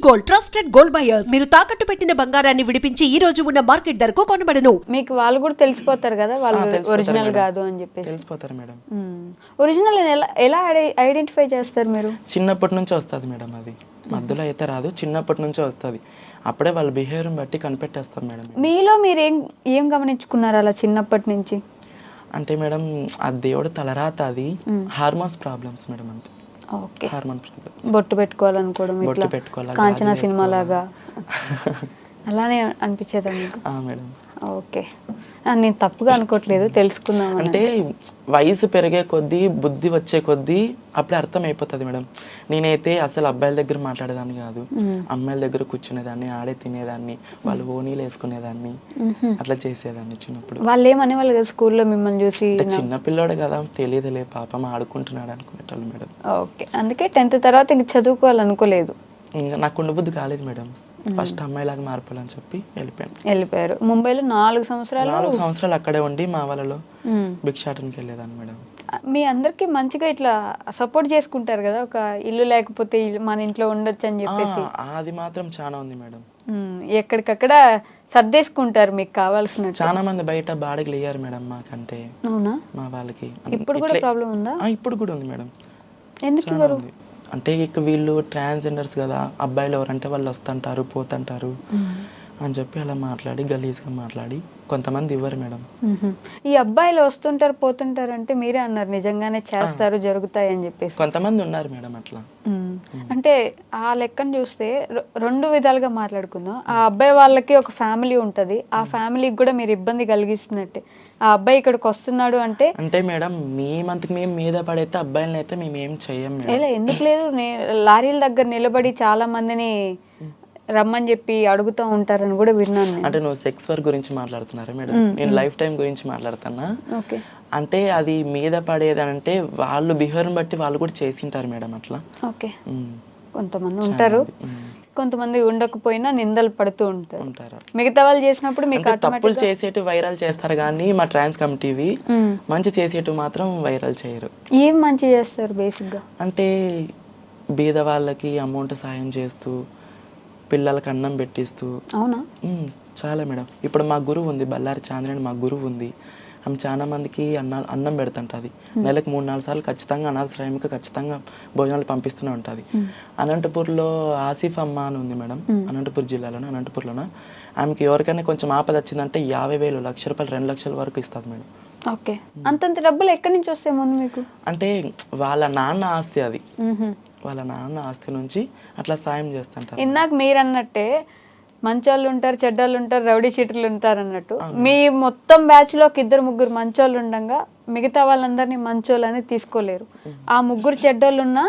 Gold, trusted gold buyers. మీరు తాకట్టు పెట్టిన బంగారాన్ని విడిపించి ఈ రోజు ఉన్న మార్కెట్ ధరకు కొనబడను. మీకు వాళ్ళు కూడా తెలిసిపోతారు కదా వాళ్ళు ఒరిజినల్ కాదు అని చెప్పేసి. తెలిసిపోతారు మేడం. ఒరిజినల్ ఎలా ఐడెంటిఫై చేస్తారు మీరు? చిన్నప్పటి నుంచి వస్తుంది మేడం, అది మధ్యలో అయితే రాదు, చిన్నప్పటి నుంచే వస్తుంది. అప్పుడే వాళ్ళ బిహేవియర్ బట్టి కనిపెట్టేస్తాం మేడం. మీలో మీరు ఏం గమనించుకున్నారు అలా చిన్నప్పటి నుంచి? అంటే మేడం ఆ దేవుడు తలరాత, అది హార్మోన్స్ ప్రాబ్లమ్స్ మేడం. అంతే, హార్మోన్ ప్రాబ్లమ్స్. బొట్టు పెట్టుకోవాలనుకోవడం, బొట్టు పెట్టుకోవాలి, కాంచనా సినిమా లాగా అలానే అనిపించేదా మీకు? మేడం. ఓకే, నేను తప్పుగా అనుకోవట్లేదు, తెలుసుకుందాం. అంటే వయసు పెరిగే కొద్దీ, బుద్ధి వచ్చే కొద్దీ అప్పుడే అర్థం అయిపోతుంది మేడం. నేనైతే అసలు అబ్బాయిల దగ్గర మాట్లాడేదాన్ని కాదు, అమ్మాయిల దగ్గర కూర్చునేదాన్ని, ఆడే తినేదాన్ని, వాళ్ళు ఓనీలు వేసుకునేదాన్ని, అట్లా చేసేదాన్ని చిన్నప్పుడు. వాళ్ళు ఏమనేవాళ్ళు కదా స్కూల్లో మిమ్మల్ని చూసి? చిన్నపిల్లోడు కదా, తెలియదులే పాపం ఆడుకుంటున్నాడు అనుకునేటోళ్ళు మేడం. ఓకే, అందుకే 10th తర్వాత ఇంక చదువుకోవాలనుకోలేదు? ఇంకా నాకు ఉండబుద్ధి కాలేదు మేడం. ఫస్ట్ అమ్మాయిలాగా మారిపోవాలని చెప్పి వెళ్ళిపోయారు. ముంబైలో 4 సంవత్సరాలు అక్కడే ఉండి మా వాళ్ళలో భిక్షాటనకి వెళ్ళేదాన్ని మేడం. మీ అందరికి మంచిగా ఇట్లా సపోర్ట్ చేసుకుంటారు కదా, ఒక ఇల్లు లేకపోతే మన ఇంట్లో ఉండొచ్చు అని చెప్పేసి? అది మాత్రం చాలా ఉంది మేడం. ఎక్కడికక్కడ సర్దేసుకుంటారు మీకు కావాల్సిన. చాలా మంది బయట బాడీలు వేయారు మేడం మాకంటే. అవునా? మా వాళ్ళకి ఇప్పుడు కూడా ప్రాబ్లం ఉందా? ఇప్పుడు కూడా ఉంది మేడం. ఎందుకు ఇవ్వరు? అంటే ఇక వీళ్ళు ట్రాన్స్జెండర్స్ కదా, అబ్బాయిలు ఎవరంటే వాళ్ళు వస్తుంటారు పోతుంటారు అని చెప్పి అలా మాట్లాడి, గలీజ్గా మాట్లాడి కొంతమంది ఇవ్వరు మేడం. ఈ అబ్బాయిలు వస్తుంటారు పోతుంటారు అంటే మీరే అన్నారు నిజంగానే చేస్తారు, జరుగుతాయి అని చెప్పేసి. కొంతమంది ఉన్నారు మేడం అట్లా. అంటే ఆ లెక్కను చూస్తే 2 విధాలుగా మాట్లాడుకుందాం. ఆ అబ్బాయి వాళ్ళకి ఒక ఫ్యామిలీ ఉంటది, ఆ ఫ్యామిలీకి కూడా మీరు ఇబ్బంది కలిగిస్తున్నట్టే. ఆ అబ్బాయి ఇక్కడికి వస్తున్నాడు అంటే మేడం మేమంతకు మేము మీద పడైతే అబ్బాయిలని అయితే మేము ఏం చెయ్యం మేడం. ఎందుకు లేదు, లారీల దగ్గర నిలబడి చాలా మందిని రమ్మని చెప్పి అడుగుతూ ఉంటారని కూడా విన్నాను. అంటే నువ్వు సెక్స్ వర్క్ గురించి మాట్లాడుతున్నారా మేడం? నేను లైఫ్ టైం గురించి మాట్లాడుతున్నా. అంటే అది మీద పడేది అంటే వాళ్ళు బిహేవియర్ బట్టి వాళ్ళు కూడా చేసింటారు మేడం అట్లా. ఓకే, కొంతమంది ఉంటారు, కొంతమంది ఉండకపోయినా నిందలు పడుతూ ఉంటారు. మిగతా వాళ్ళు చేసినప్పుడు మీకు తప్పులు చేసేటి వైరల్ చేస్తారు కానీ మా ట్రాన్స్ కమిటీవి మంచి చేసేటి మాత్రం వైరల్ చేయరు. ఏం మంచి చేస్తారు బేసిక్ గా? అంటే బీద వాళ్ళకి అమౌంట్ సాయం చేస్తూ, పిల్లలకి అన్నం పెట్టిస్తూ. అవునా? చాలా మేడం. ఇప్పుడు మా గురువు ఉంది, బల్లారి చాంద్రని మా గురువు ఉంది. ఆమె చాలా మందికి అన్నం పెడుతుంటుంది. నెలకు 3-4 సార్లు ఖచ్చితంగా అనాథాశ్రయంకి ఖచ్చితంగా భోజనాలు పంపిస్తూనే ఉంటుంది. అనంతపూర్లో ఆసిఫ్ అమ్మ అని ఉంది మేడం, అనంతపూర్ జిల్లాలోనే, అనంతపూర్లోనే. ఆమెకి ఎవరికైనా కొంచెం ఆపద వచ్చిందంటే 50,000, ₹1,00,000, 2 లక్షల వరకు ఇస్తుంది మేడం. ఓకే, అంతంత డబ్బులు ఎక్కడి నుంచి వస్తాయి ముందు మీకు? అంటే వాళ్ళ నాన్న ఆస్తి, అది వాళ్ళ నాన్న ఆస్తి నుంచి అట్లా సాయం చేస్తుంటారు. ఇందాక మీరు అన్నట్టే మంచోళ్ళు ఉంటారు, చెడ్డోళ్ళు ఉంటారు, రౌడీ చీటర్లు ఉంటారు అన్నట్టు, మీ మొత్తం బ్యాచ్ లో 2-3 మంచోళ్ళు ఉండగా మిగతా వాళ్ళందరినీ మంచోళ్ళు అని తీసుకోలేరు. ఆ 3 చెడ్డోళ్ళు ఉన్నా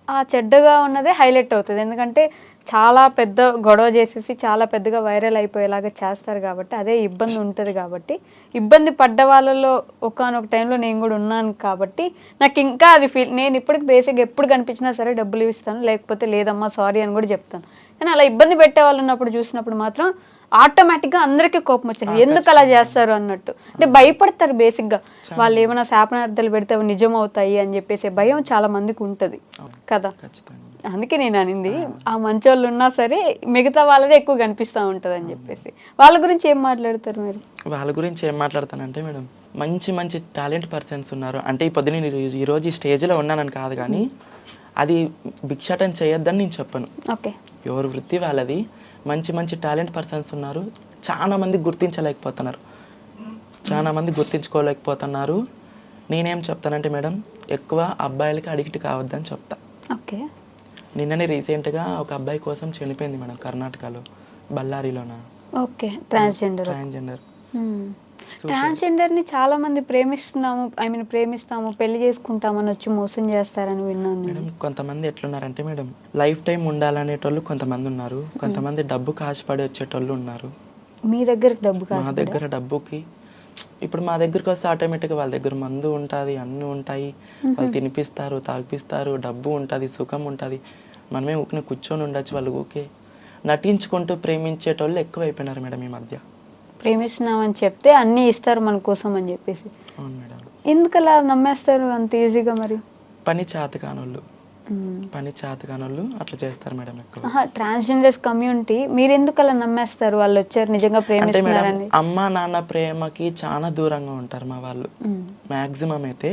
ఆ చెడ్డగా ఉన్నదే హైలైట్ అవుతుంది, ఎందుకంటే చాలా పెద్ద గొడవ చేసేసి చాలా పెద్దగా వైరల్ అయిపోయేలాగా చేస్తారు కాబట్టి అదే ఇబ్బంది ఉంటుంది. కాబట్టి ఇబ్బంది పడ్డ వాళ్ళలో ఒకానొక టైంలో నేను కూడా ఉన్నాను కాబట్టి నాకు ఇంకా అది నేను ఇప్పటికి బేసిక్గా ఎప్పుడు కనిపించినా సరే డబ్బులు ఇస్తాను, లేకపోతే లేదమ్మా సారీ అని కూడా చెప్తాను. కానీ అలా ఇబ్బంది పెట్టే వాళ్ళు ఉన్నప్పుడు చూసినప్పుడు మాత్రం ఆటోమేటిక్గా అందరికీ కోపం వచ్చేది, ఎందుకు అలా చేస్తారు అన్నట్టు. అంటే భయపడతారు బేసిక్గా, వాళ్ళు ఏమైనా శాపనార్థాలు పెడితే అవి నిజం అవుతాయి అని చెప్పేసి భయం చాలా మందికి ఉంటుంది కదా. అందుకే నేను అనింది ఆ మంచోళ్ళు ఉన్నా సరే మిగతా వాళ్ళదే ఎక్కువ కనిపిస్తూ ఉంటుంది అని చెప్పేసి. వాళ్ళ గురించి ఏం మాట్లాడతారు మీరు? వాళ్ళ గురించి ఏం మాట్లాడతానంటే మేడం, మంచి మంచి టాలెంట్ పర్సన్స్ ఉన్నారు. అంటే ఈ పొద్దున నేను ఈరోజు ఈ స్టేజ్లో ఉన్నానని కాదు, కానీ అది భిక్షాటన చేయొద్దని నేను చెప్పను. ఓకే, ఎవరి వృత్తి వాళ్ళది. మంచి మంచి టాలెంట్ పర్సన్స్ ఉన్నారు, చాలా మంది గుర్తించలేకపోతున్నారు, చాలా మంది గుర్తించుకోలేకపోతున్నారు. నేనేం చెప్తానంటే మేడం, ఎక్కువ అబ్బాయిలకి అడిక్ట్ కావద్దని చెప్తా. ఓకే, నిన్ననే రీసెంట్గా ఒక అబ్బాయి కోసం చనిపోయింది మేడం, కర్ణాటకలో, బళ్ళారిలోన. Okay, transgender. ట్రాన్స్జెండర్ ని చాలా మంది ప్రేమిస్తాము, పెళ్లి చేసుకుంటామని వచ్చి మోసం చేస్తారని విన్నాను మేడం. కొంతమంది ఎట్లున్నారంటే మేడం, లైఫ్ టైం ఉండాలనేటోళ్ళు కొంతమంది ఉన్నారు, కొంతమంది డబ్బుకి ఆశపడి వచ్చేటోళ్ళు ఉన్నారు. మీ దగ్గర డబ్బు? మా దగ్గర డబ్బుకి, ఇప్పుడు మా దగ్గరికి వస్తే ఆటోమేటిక్గా వాళ్ళ దగ్గర మందు ఉంటుంది, అన్నీ ఉంటాయి, వాళ్ళు తినిపిస్తారు, తాగిపిస్తారు, డబ్బు ఉంటుంది, సుఖం ఉంటుంది. మనమే ఊరికే కూర్చొని ఉండొచ్చు, వాళ్ళు ఊకే నటించుకుంటూ ప్రేమించేటోళ్ళు ఎక్కువైపోయినారు మేడం ఈ మధ్య. ప్రేమిస్తున్నామని చెప్తే అన్నీ ఇస్తారు మన కోసం అని చెప్పేసి. అవును మేడం. ఎందుకు అలా నమ్మేస్తారు అంత ఈజీగా? మరి పని చేత కానోళ్ళు. పని చేతగానోళ్ళు అట్లా చేస్తారు మేడం ఎక్కువ. ట్రాన్స్జెండర్స్ కమ్యూనిటీ మీరు ఎందుకు అలా నమ్మేస్తారు వాళ్ళు వచ్చారు నిజంగా అంటే మేడం ప్రేమిస్తున్నారని? అమ్మ నాన్న ప్రేమకి చాలా దూరంగా ఉంటారు మా వాళ్ళు. మ్యాక్సిమం అయితే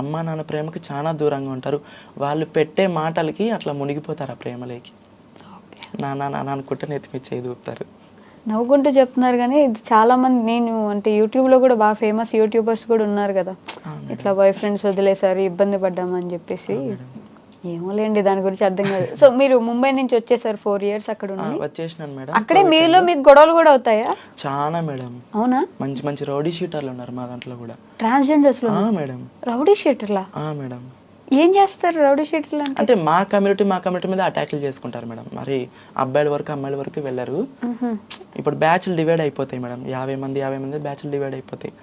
అమ్మ నాన్న ప్రేమకి చాలా దూరంగా ఉంటారు. వాళ్ళు పెట్టే మాటలకి అట్లా మునిగిపోతారు ఆ ప్రేమలోకి. నాన్న నాన్న అనుకుంటే నెత్తిమీద చేయి ఊపుతారు. నవ్వుకుంటూ చెప్తున్నారు కానీ ఇది చాలా మంది నేను అంటే యూట్యూబ్లో కూడా బాగా ఫేమస్ యూట్యూబర్స్ కూడా ఉన్నారు కదా, ఇట్లా బాయ్ ఫ్రెండ్స్ వదిలేసారు ఇబ్బంది పడ్డామని చెప్పేసి. ఏమోలేండి దాని గురించి అర్థం కాదు. సో మీరు ముంబై నుంచి వచ్చేసారు 4 years అక్కడ ఉండి వచ్చేసినాను మేడం. అక్కడే మీలో మీకు గొడవలు కూడా అవుతాయా? చాలా మేడం. అవునా? మంచి మంచి రౌడీ షీటర్లు ఉన్నారు మా దాంట్లో కూడా. ట్రాన్స్జెండర్స్ లో మేడం. రౌడీ షీటర్లా? మేడం. ఏం చేస్తారు రౌడీ షీటర్లు అంటే మా కమ్యూనిటీ మీద అటాక్లు చేసుకుంటారు మేడం. మరి అబ్బాయిల వరకు అమ్మాయిల వరకు వెళ్ళరు. ఇప్పుడు బ్యాచ్లు డివైడ్ అయిపోతాయి మేడం. 50 మంది బ్యాచ్లు డివైడ్ అయిపోతాయి.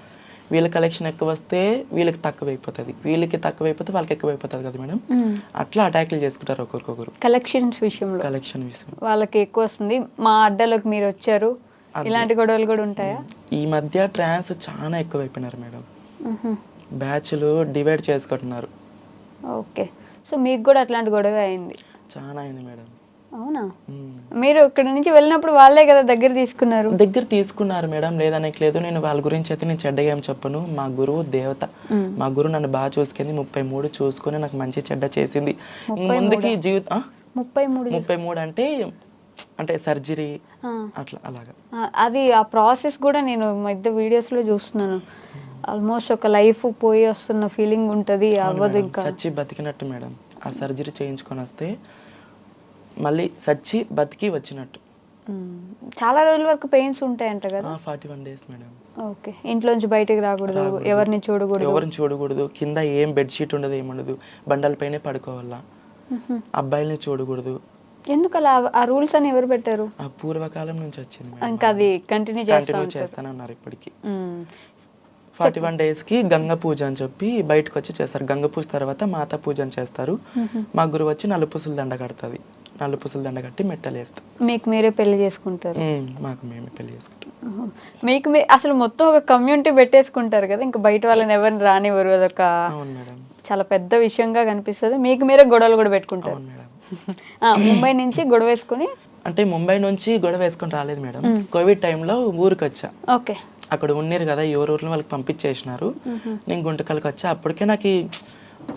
వీళ్ళ కలెక్షన్ ఎక్కువ వస్తే వీళ్ళకి తక్కువ అయిపోతుంది, వీళ్ళకి తక్కువ అయిపోతే వాళ్ళకి ఎక్కువ అయిపోతుంది కదా మేడం. అట్లా అటాక్లు చేసుకుంటారు ఒకరికొకరు. కలెక్షన్ విషయం వాళ్ళకి ఎక్కువ వస్తుంది, మా అడ్డలోకి మీరు వచ్చారు, ఇలాంటి గొడవలు కూడా ఉంటాయా? ఈ మధ్య ట్రాన్స్ చాలా ఎక్కువ అయిపోయినారు మేడం. బ్యాచ్లు డివైడ్ చేసుకుంటున్నారు. ఓకే. సో మీకు కూడా అట్లాంటి గొడవ అయింది? చాలా అయింది మేడం. అవునా? మీరు ఇక్కడ నుంచి వెళ్ళినప్పుడు వాళ్ళే కదా దగ్గర తీసుకున్నారు మేడం, లేదనట్లేదు. నేను వాళ్ళ గురించి అయితే నేను చెడ్డగా ఏం చెప్పను. మా గురువు దేవత, మా గురువు నన్ను బాగా చూసుకుంది. 33 చూసుకొని నాకు మంచి చెడ్డ చేసింది. ముందుకి జీవితం 33 అంటే సర్జరీ అట్లా అలాగా. అది ఆ ప్రాసెస్ కూడా నేను మధ్య వీడియోస్ లో చూస్తున్నాను. ఆల్మోస్ట్ ఒక లైఫ్ పోయి వస్తున్న ఫీలింగ్ ఉంటది. అవ్వదు ఇంకా సచ్చి బతికినట్టు మేడం. ఆ సర్జరీ చేయించుకొని వస్తే మళ్ళీ సచ్చి బతికి వచ్చినట్టు. చాలా రోజుల వరకు పెయిన్స్ ఉంటాయంట కదా? 41 days మేడం. ఓకే. ఇంట్లోంచి బయటకు రాకూడదు, ఎవరిని చూడకూడదు, కింద ఏం బెడ్షీట్ ఉండదు, ఏముండదు, బండలపైనే పడుకోవాలా, అబ్బాయిల్ని చూడకూడదు. ఎందుకు అలా? ఆ రూల్స్ అని ఎవరు పెట్టారు? ఆ పూర్వకాలం నుంచి వచ్చింది. ఇంకా అది కంటిన్యూ చేస్తానే ఉన్నారు ఇప్పటికి. 41 days కి గంగ పూజ అని చెప్పి బయటకు వచ్చి చేస్తారు. గంగ పూజ తర్వాత మాతా పూజ అని చేస్తారు. మా గురువు వచ్చి నలుపుసల దండ కడుతుంది. నలుపుసల దండ కట్టి మెట్టలు వేస్తాం. మీకు మీరే పెళ్లి చేసుకుంటారు? మాకు మేమే పెళ్లి చేసుకుంటాం. మీకు అసలు మొత్తం ఒక కమ్యూనిటీ పెట్టేసుకుంటారు కదా, ఇంకా బయట వాళ్ళని ఎవరిని రానివ్వరు. అదొక చాలా పెద్ద విషయంగా కనిపిస్తుంది. మీకు మీరే గొడవలు కూడా పెట్టుకుంటారు. ముంబై నుంచి గొడవ వేసుకుని? అంటే ముంబై నుంచి గొడవ వేసుకొని రాలేదు మేడం. కోవిడ్ టైంలో ఊరికి వచ్చా. ఓకే. అక్కడ ఉన్నారు కదా, ఎవరూరిని వాళ్ళకి పంపించేసినారు. నేను గుంటకల్కి వచ్చా. అప్పటికే నాకు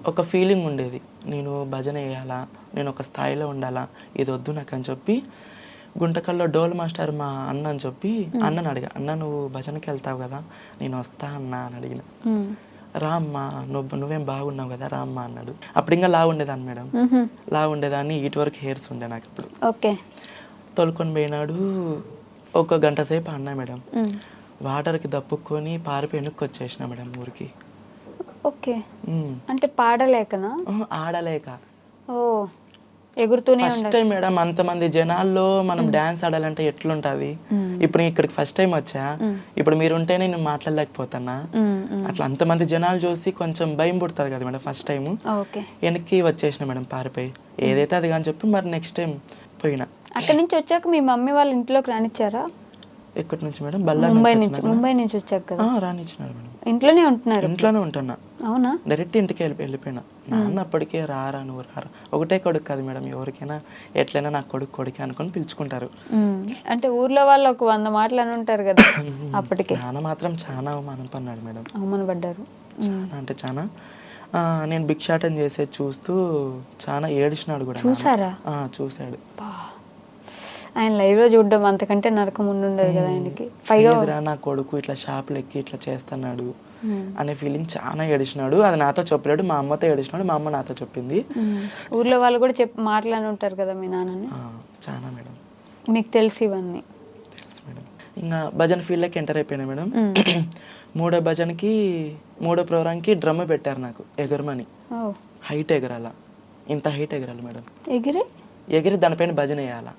ఒక ఫీలింగ్ ఉండేది, నేను భజన వేయాలా, నేను ఒక స్థాయిలో ఉండాలా, ఇది వద్దు నాకు అని చెప్పి గుంటకల్లో డోల్ మాస్టర్ మా అన్న అని చెప్పి అన్నని అడిగా, అన్న నువ్వు భజనకి వెళ్తావు కదా, నేను వస్తా అన్నా అని అడిగిన. రామ్మా, నువ్వేం బాగున్నావు కదా రామ్మా అన్నాడు. అప్పుడు ఇంకా లా ఉండేదాన్ని మేడం, లా ఉండేదాన్ని, ఇటు వరకు హెయిర్స్ ఉండే నాకు ఇప్పుడు. ఓకే. తోలుకొని పోయినాడు. 1 గంట సేపు అన్నా మేడం. వాటర్కి దప్పుకొని పారిపోయి వెనక్కి వచ్చేసిన మేడం ఊరికి. ఓకే. అంటే పాడలేకనా? ఆడలేక. ఓ, ఎగురుతూనే ఫస్ట్ టైం మేడం అంతమంది జనాల్లో మనం డాన్స్ ఆడాలంటే ఎట్లుంటది. ఇప్పుడు ఇక్కడికి ఫస్ట్ టైం వచ్చా, ఇప్పుడు మీరు ఉంటేనే నేను మాట్లాడలేకపోతున్నా. అట్లా అంతమంది జనాలు చూసి కొంచెం భయం పుడుతుంది కదా మేడం ఫస్ట్ టైం. వెనక్కి వచ్చేసిన మేడం పారిపోయి. ఏదైతే అది కానీ చెప్పి మరి నెక్స్ట్ టైం పోయినా. అక్కడి నుంచి వచ్చాక మీ మమ్మీ వాళ్ళ ఇంట్లోకి రానిచ్చారా? ఎక్కడి నుంచి మేడం? ముంబై నుంచి వచ్చాక కదా రానిచ్చినారు మేడం. ఇంట్లోనే ఉంటున్నారు? ఇంట్లోనే ఉంటున్నా. అవునా? డైరెక్ట్ ఇంటికి వెళ్ళిపోయినా. నాన్న అప్పటికే రారా నువ్వు రారా, ఒకటే కొడుకు కాదు మేడం, ఎవరికైనా ఎట్లయినా నా కొడుకే అనుకొని పిలుచుకుంటారు. అంటే ఊర్లో వాళ్ళు ఒక 100 మాటలు అని ఉంటారు కదా అప్పటికే. నాన్న మాత్రం చాలా అవమానం పన్నాడు మేడం. అవమానపడ్డారు చాలా అంటే చాలా. నేను భిక్షాటం చేసేది చూస్తూ చాలా ఏడిచినాడు కూడా. చూసారా? చూశాడు. ఆయన లైవ్ లో చూడడం అంతకంటే నరకం ఉండదు కదా ఆయనకి. పైగా నా కొడుకు ఇట్లా షాపులు ఎక్కి ఇట్లా చేస్తున్నాడు అనే ఫీలింగ్ చాలా ఏడిచినాడు. అది నాతో చెప్పలేడు, మా అమ్మతో ఏడిచినాడు. మా అమ్మ నాతో చెప్పింది. ఊర్లో వాళ్ళు కూడా మాట్లాడి ఉంటారు కదా మీ నాన్నని? చాలా మేడం. మీకు తెలుసు ఇవన్నీ? తెలుసు మేడం. ఇంకా భజన ఫీల్డ్లోకి ఎంటర్ అయిపోయినా మేడం. 3వ భజనకి 3వ ప్రోగ్రాంకి డ్రమ్ పెట్టారు నాకు ఎగరమని. హైట్ ఎగరాల, ఇంత హైట్ ఎగరాలి మేడం. ఎగిరి దానిపైన భజన వేయాలా.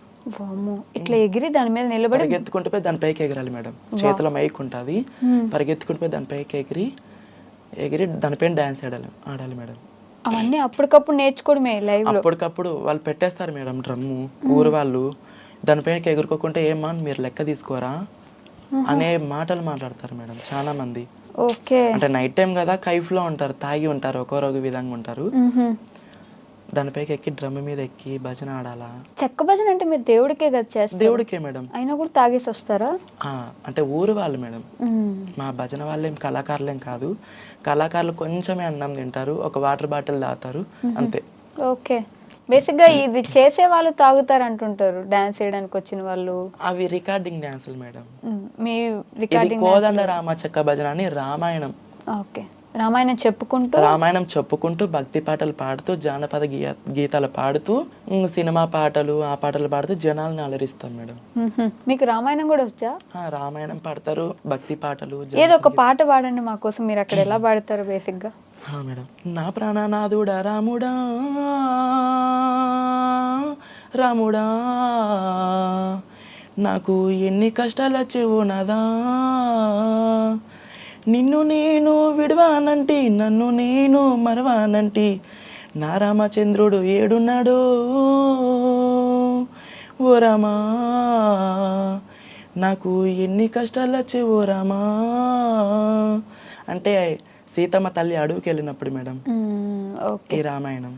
ఇట్లా ఎగిరి దాని మీద నిలబడి పరిగెత్తుకుంటూ పోయి దాని పైకి ఎగరాలి మేడం. చేతిలో మైక్ ఉంటుంది, పరిగెత్తుకుంటూ పోయి దాని పైకి ఎగిరి దానిపైన డాన్స్ ఆడాలి మేడం. అవన్నీ అప్పటికప్పుడు నేర్చుకోవడమే లైవ్ లో? అప్పటికప్పుడు వాళ్ళు పెట్టేస్తారు మేడం డ్రమ్ము. ఊరు వాళ్ళు దానిపైన ఎగురుకోకుంటే ఏమా మీరు లెక్క తీసుకోరా అనే మాటలు మాట్లాడతారు మేడం చాలా మంది. ఓకే. అంటే నైట్ టైం కదా, కైఫ్ లో ఉంటారు, తాగి ఉంటారు, ఒక్కొక్క విధంగా ఉంటారు. దానిపైకి ఎక్కి డ్రమ్ మీద ఎక్కి భజన ఆడాలా. చెక్క భజన అంటే మీరు దేవుడికే కదా చేస్తారు, దేవుడికే మేడం. అయినా కూడా తాగేసి వస్తారా? అంటే ఊరు వాళ్ళు మేడం, మా భజన వాళ్ళేం కళాకారులేం కాదు. కళాకారులు కొంచెమే అన్నం తింటారు, ఒక వాటర్ బాటిల్ తాగుతారు అంతే. ఓకే. బేసిక్గా ఇది చేసే వాళ్ళు తాగుతారు అంటుంటారు, డాన్స్ చేయడానికి వచ్చిన వాళ్ళు. అవి రికార్డింగ్ డాన్సులు మేడం. మీ ఇది రికార్డింగ్. కోదండ రామ చెక్క భజన అని రామాయణం. ఓకే. రామాయణం చెప్పుకుంటూ భక్తి పాటలు పాడుతూ జానపద గీతాలు పాడుతూ సినిమా పాటలు ఆ పాటలు పాడుతూ జనాలను అలరిస్తాం మేడం. మీకు రామాయణం కూడా వచ్చా? రామాయణం పాడతారు, భక్తి పాటలు. ఏదో ఒక పాట పాడండి మా కోసం, మీరు అక్కడ ఎలా పాడతారు బేసిక్ గా? మేడం. నా ప్రాణనాథుడా రాముడా రాముడా, నాకు ఎన్ని కష్టాలు వచ్చేవో నాదా, నిన్ను నేను విడవానంటి నన్ను నేను మరవానంటి, నా రామచంద్రుడు ఏడున్నాడో ఓ రామా, నాకు ఎన్ని కష్టాలు వచ్చేవో రామా అంటే సీతమ్మ తల్లి అడవికి వెళ్ళినప్పుడు మేడం ఈ రామాయణం.